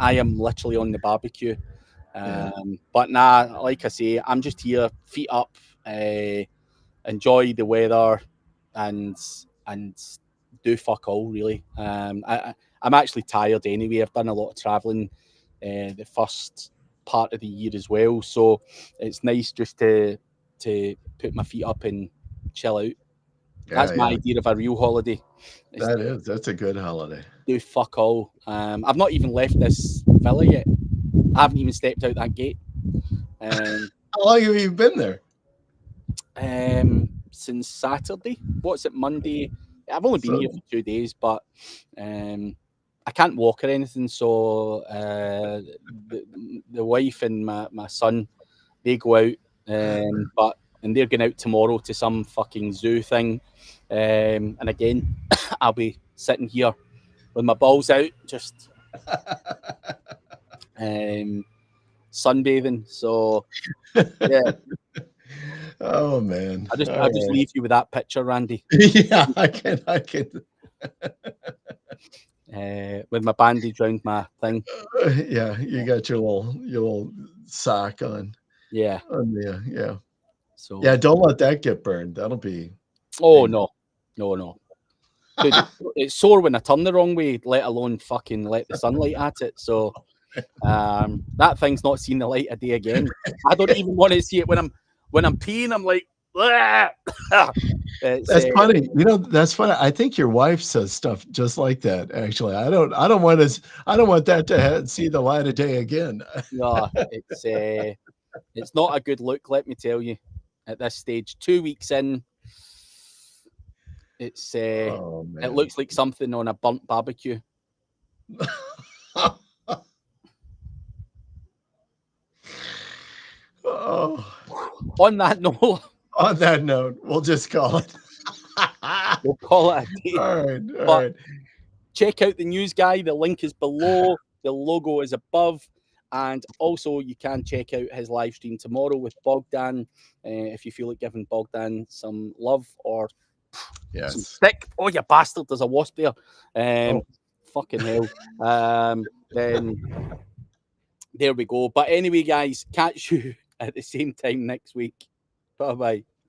I am literally on the barbecue. But like I say, I'm just here, feet up, enjoy the weather, and do fuck all, really. I'm actually tired anyway. I've done a lot of traveling the first part of the year as well, so it's nice just to put my feet up and chill out. That's my idea of a real holiday. That's a good holiday. Do fuck all. I've not even left this villa yet. I haven't even stepped out that gate. How long have you been there? Since Saturday. What's it, Monday? I've only been here for 2 days, but I can't walk or anything. So the wife and my son They go out, and they're going out tomorrow to some fucking zoo thing. And again, I'll be sitting here with my balls out, just sunbathing. So yeah. Oh man. I just All right. leave you with that picture, Randy. Yeah, I can. With my bandage around my thing. Yeah, you got your little sock on. Yeah. Yeah. So Yeah, don't let that get burned. That'll be. Oh no. Dude, it's sore when I turn the wrong way, let alone fucking let the sunlight at it. So that thing's not seen the light of day again. I don't even want to see it when I'm peeing. I'm like, That's funny. You know, that's funny. I think your wife says stuff just like that. Actually, I don't want that to see the light of day again. No, it's not a good look. Let me tell you. At this stage, 2 weeks in, it looks like something on a burnt barbecue. Oh. On that note, we'll just call it. We'll call it a day. All right. Check out the news guy. The link is below. The logo is above. And also, you can check out his live stream tomorrow with Bogdan. If you feel like giving Bogdan some love or some stick. Oh, you bastard. There's a wasp there. Fucking hell. Then there we go. But anyway, guys, catch you at the same time next week. Bye-bye.